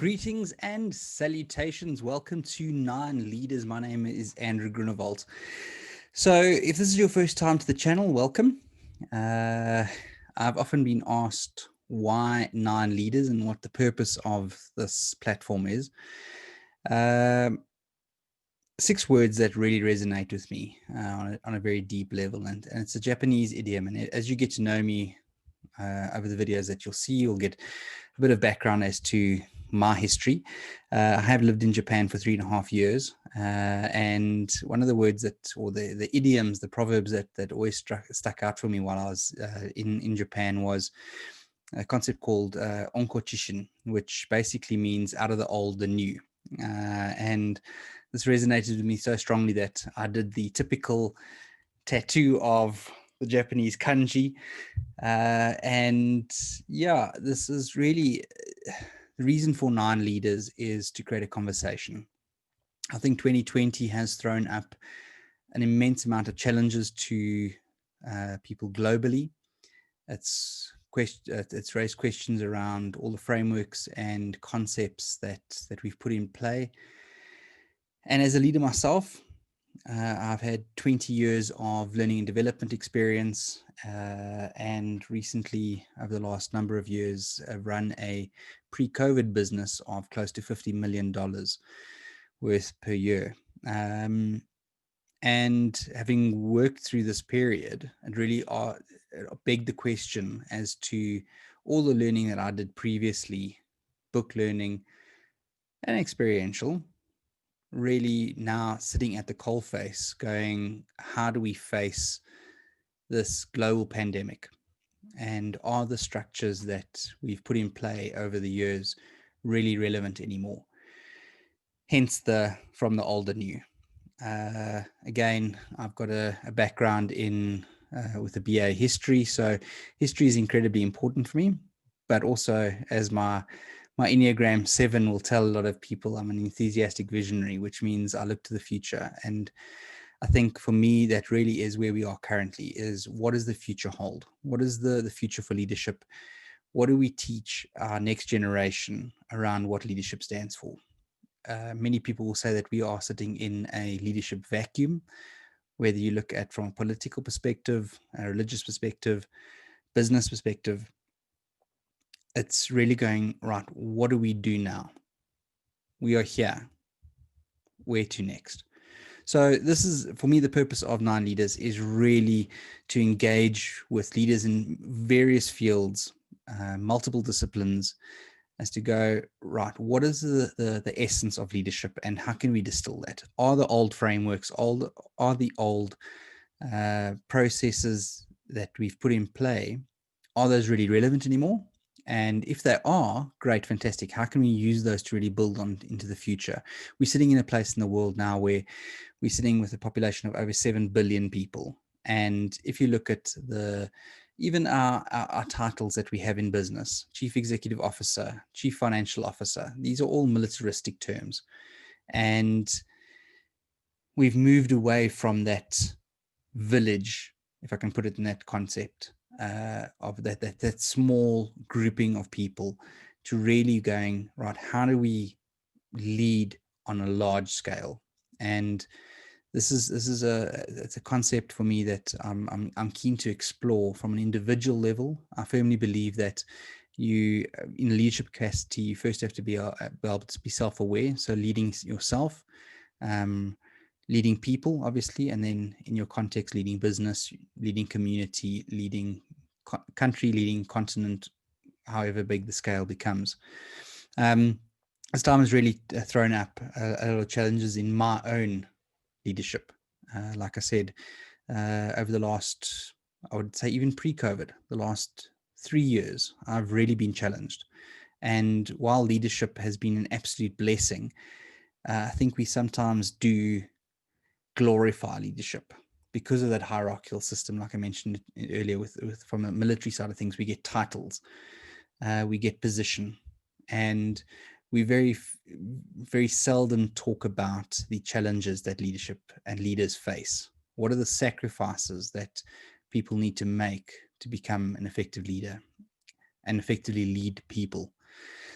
Greetings and salutations. Welcome to Nine Leaders. My name is Andrew Grunewald. So if this is your first time to the channel, welcome. I've often been asked why Nine Leaders and what the purpose of this platform is. 6 words that really resonate with me on a very deep level, and it's a Japanese idiom. And as you get to know me over the videos that you'll see, you'll get a bit of background as to my history. I have lived in Japan for 3.5 years, and one of the words or the idioms, the proverbs that always stuck out for me while I was in Japan was a concept called onkochishin, which basically means out of the old, the new. And this resonated with me so strongly that I did the typical tattoo of the Japanese kanji. And yeah, this is really the reason for Nine Leaders is to create a conversation. I think 2020 has thrown up an immense amount of challenges to people globally. It's raised questions around all the frameworks and concepts that we've put in play. And as a leader myself, I've had 20 years of learning and development experience, and recently, over the last number of years, I've run a pre-COVID business of close to $50 million worth per year. And having worked through this period, it really begged the question as to all the learning that I did previously, book learning and experiential, really now sitting at the coalface going, how do we face this global pandemic? And are the structures that we've put in play over the years really relevant anymore? Hence the from the old and new. Again, I've got a background in with a BA history, so history is incredibly important for me. But also, as my Enneagram 7 will tell a lot of people, I'm an enthusiastic visionary, which means I look to the future. And I think for me, that really is where we are currently, is what does the future hold? What is the future for leadership? What do we teach our next generation around what leadership stands for? Many people will say that we are sitting in a leadership vacuum, whether you look at from a political perspective, a religious perspective, business perspective. It's really going, right, what do we do now? We are here. Where to next? So this is, for me, the purpose of Nine Leaders is really to engage with leaders in various fields, multiple disciplines, as to go, right, what is the essence of leadership and how can we distill that? Are the old frameworks, are the old processes that we've put in play, are those really relevant anymore? And if they are, great, fantastic. How can we use those to really build on into the future? We're sitting in a place in the world now where we're sitting with a population of over 7 billion people. And if you look at even our titles that we have in business, Chief Executive Officer, Chief Financial Officer, these are all militaristic terms. And we've moved away from that village, if I can put it in that concept, of that small grouping of people, to really going, right, how do we lead on a large scale? And this is a concept for me that I'm keen to explore from an individual level. I firmly believe that you, in leadership capacity, you first have to be able to be self-aware. So leading yourself, leading people, obviously, and then in your context, leading business, leading community, leading country, leading continent, however big the scale becomes. This time has really thrown up a lot of challenges in my own leadership. Like I said, over the last, I would say even pre-COVID, the last 3 years, I've really been challenged. And while leadership has been an absolute blessing, I think we sometimes do glorify leadership because of that hierarchical system. Like I mentioned earlier, with from a military side of things, we get titles, we get position, and we very seldom talk about the challenges that leadership and leaders face. What are the sacrifices that people need to make to become an effective leader and effectively lead people?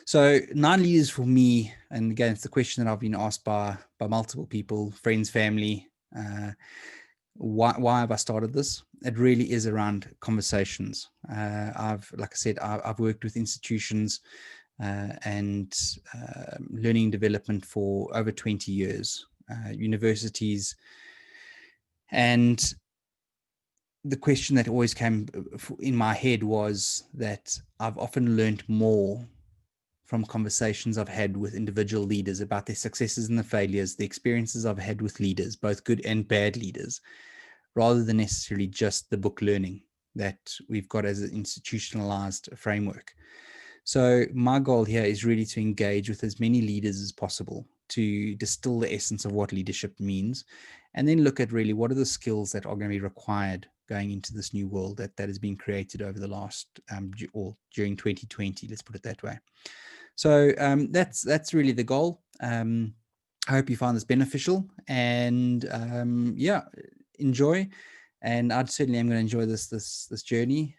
So 9 leaders for me, and again, it's the question that I've been asked by multiple people, friends, family. Why have I started this? It really is around conversations. Like I said, I've worked with institutions and learning and development for over 20 years, universities. And the question that always came in my head was that I've often learned more from conversations I've had with individual leaders about their successes and the failures, the experiences I've had with leaders, both good and bad leaders, rather than necessarily just the book learning that we've got as an institutionalized framework. So my goal here is really to engage with as many leaders as possible to distill the essence of what leadership means, and then look at really what are the skills that are going to be required going into this new world that has been created over the last or during 2020, let's put it that way. So that's really the goal. I hope you find this beneficial, and enjoy. And I certainly am going to enjoy this journey.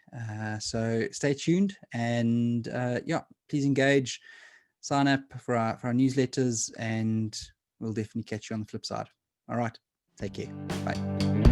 So stay tuned, and please engage, sign up for our newsletters, and we'll definitely catch you on the flip side. All right, take care. Bye.